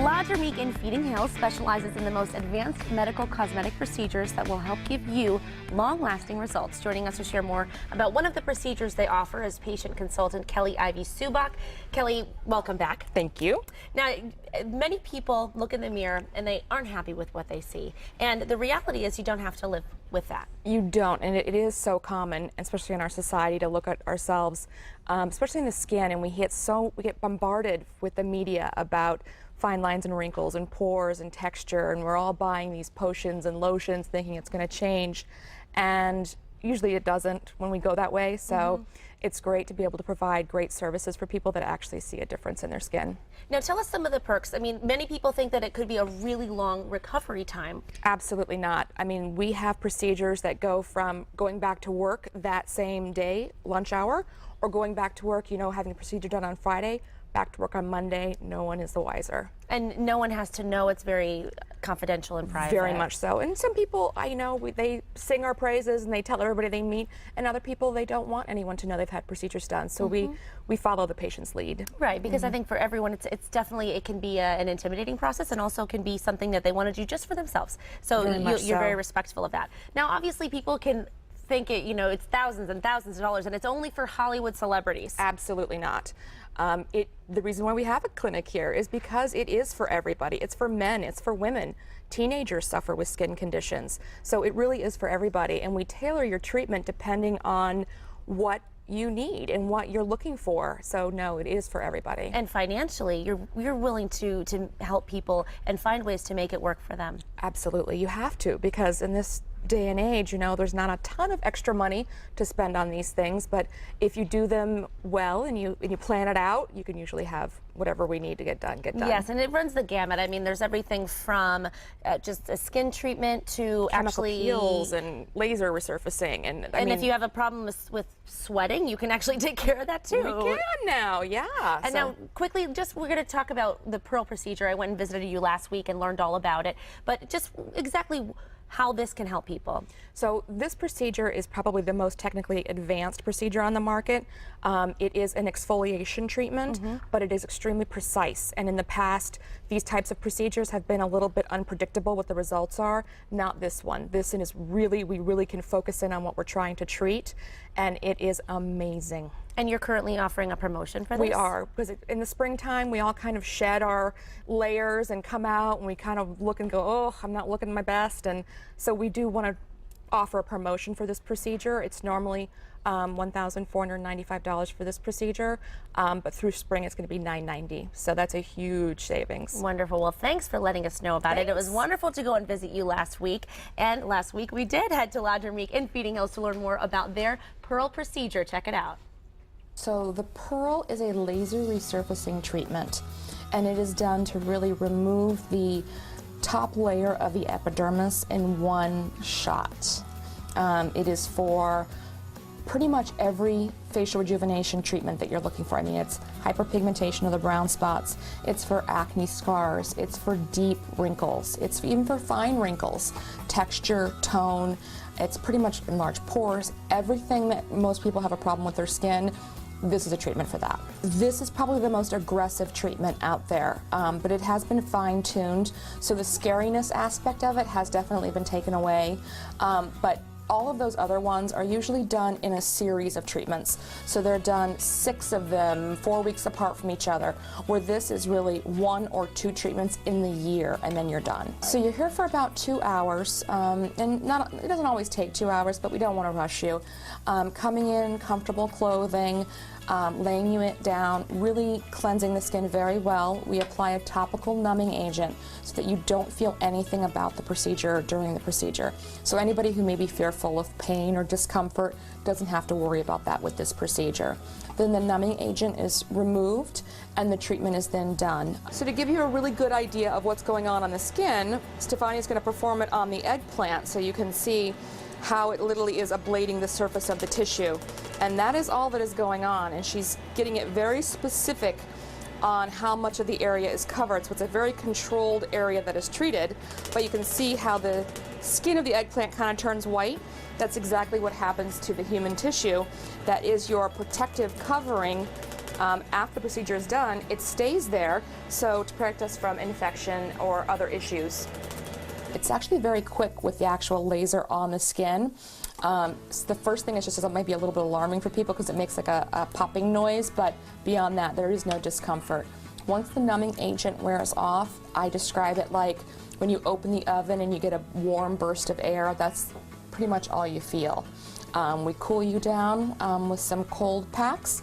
Dermique in Feeding Hills specializes in the most advanced medical cosmetic procedures that will help give you long-lasting results. Joining us to share more about one of the procedures they offer is patient consultant Kelly Ivy Subak. Kelly, welcome back. Thank you. Now, many people look in the mirror and they aren't happy with what they see. And the reality is you don't have to live with that. You don't, and it is so common, especially in our society, to look at ourselves, especially in the skin, and we get bombarded with the media about fine lines and wrinkles and pores and texture, and we're all buying these potions and lotions thinking it's going to change, and usually it doesn't when we go that way. So it's great to be able to provide great services for people that actually see a difference in their skin. Now tell us some of the perks. I mean, many people think that it could be a really long recovery time. Absolutely not. I mean, we have procedures that go from going back to work that same day, lunch hour, or going back to work, having a procedure done on Friday, back to work on Monday. No one is the wiser. And no one has to know. It's very confidential and private. Very much so. And some people, they sing our praises and they tell everybody they meet, and other people, they don't want anyone to know they've had procedures done. So we follow the patient's lead. Right, because I think for everyone, it's definitely, it can be an intimidating process, and also can be something that they want to do just for themselves. So you're very respectful of that. Now, obviously, people can think it's thousands and thousands of dollars, and it's only for Hollywood celebrities. Absolutely not. The reason why we have a clinic here is because it is for everybody. It's for men, it's for women. Teenagers suffer with skin conditions. So it really is for everybody, and we tailor your treatment depending on what you need and what you're looking for. So no, it is for everybody. And financially, you're willing to help people and find ways to make it work for them. Absolutely, you have to, because in this day and age, there's not a ton of extra money to spend on these things, but if you do them well and you plan it out, you can usually have whatever we need to get done. Yes, and it runs the gamut. I mean, there's everything from just a skin treatment to chemical peels and laser resurfacing, and if you have a problem with sweating, you can actually take care of that too. We can now, yeah. And now, quickly, we're going to talk about the pearl procedure. I went and visited you last week and learned all about it, but just exactly how this can help people. So this procedure is probably the most technically advanced procedure on the market. It is an exfoliation treatment, but it is extremely precise. And in the past, these types of procedures have been a little bit unpredictable what the results are. Not this one. This one is we really can focus in on what we're trying to treat, and it is amazing. And you're currently offering a promotion for this? We are, because in the springtime, we all kind of shed our layers and come out, and we kind of look and go, oh, I'm not looking my best. And so we do want to offer a promotion for this procedure. It's normally $1,495 for this procedure, but through spring it's going to be $990. So that's a huge savings. Wonderful. Well, thanks for letting us know about it. It was wonderful to go and visit you last week. And last week we did head to Dermique in Feeding Hills to learn more about their pearl procedure. Check it out. So the pearl is a laser resurfacing treatment, and it is done to really remove the top layer of the epidermis in one shot. It is for pretty much every facial rejuvenation treatment that you're looking for. I mean, it's hyperpigmentation of the brown spots, it's for acne scars, it's for deep wrinkles, it's even for fine wrinkles, texture, tone, it's pretty much enlarged pores, everything that most people have a problem with their skin. This is a treatment for that. This is probably the most aggressive treatment out there, but it has been fine-tuned, so the scariness aspect of it has definitely been taken away, but all of those other ones are usually done in a series of treatments. So they're done 6 of them, 4 weeks apart from each other, where this is really 1 or 2 treatments in the year, and then you're done. So you're here for about 2 hours, and it doesn't always take 2 hours, but we don't want to rush you. Coming in, comfortable clothing, laying you down, really cleansing the skin very well. We apply a topical numbing agent so that you don't feel anything about the procedure during the procedure. So anybody who may be fearful of pain or discomfort doesn't have to worry about that with this procedure. Then the numbing agent is removed and the treatment is then done. So to give you a really good idea of what's going on the skin, Stefani's going to perform it on the eggplant so you can see how it literally is ablating the surface of the tissue. And that is all that is going on, and she's getting it very specific on how much of the area is covered. So it's a very controlled area that is treated, but you can see how the skin of the eggplant kind of turns white. That's exactly what happens to the human tissue. That is your protective covering After the procedure is done, it stays there, so to protect us from infection or other issues. It's actually very quick with the actual laser on the skin. So the first thing is just it might be a little bit alarming for people because it makes like a popping noise, but beyond that, there is no discomfort. Once the numbing agent wears off, I describe it like when you open the oven and you get a warm burst of air. That's pretty much all you feel. We cool you down with some cold packs,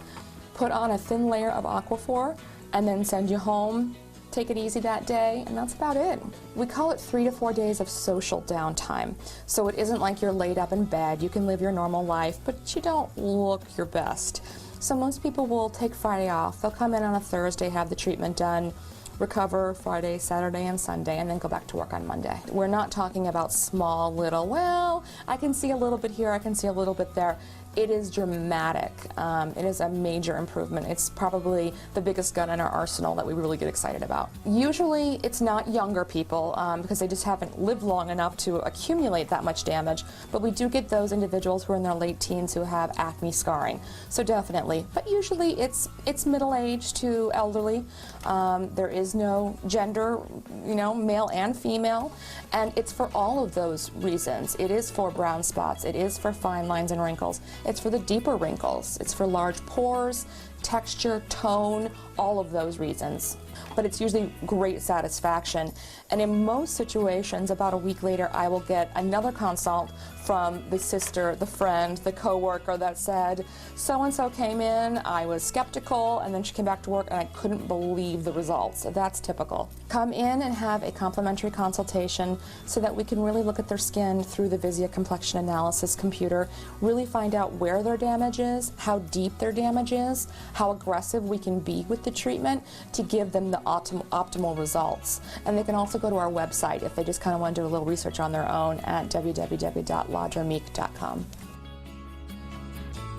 put on a thin layer of Aquaphor, and then send you home. Take it easy that day, and that's about it. We call it 3 to 4 days of social downtime. So it isn't like you're laid up in bed. You can live your normal life, but you don't look your best. So most people will take Friday off. They'll come in on a Thursday, have the treatment done, recover Friday, Saturday, and Sunday, and then go back to work on Monday. We're not talking about small little, well, I can see a little bit here, I can see a little bit there. It is dramatic. It is a major improvement. It's probably the biggest gun in our arsenal that we really get excited about. Usually it's not younger people because they just haven't lived long enough to accumulate that much damage, but we do get those individuals who are in their late teens who have acne scarring. So definitely, but usually it's middle-aged to elderly. There is no gender, male and female, and it's for all of those reasons. It is for brown spots, it is for fine lines and wrinkles. It's for the deeper wrinkles. It's for large pores, texture, tone, all of those reasons. But it's usually great satisfaction. And in most situations, about a week later, I will get another consult from the sister, the friend, the coworker that said, so-and-so came in, I was skeptical, and then she came back to work and I couldn't believe the results. That's typical. Come in and have a complimentary consultation so that we can really look at their skin through the Visia complexion analysis computer, really find out where their damage is, how deep their damage is, how aggressive we can be with the treatment to give them the optimal results. And they can also go to our website if they just kind of want to do a little research on their own at www.ladermique.com.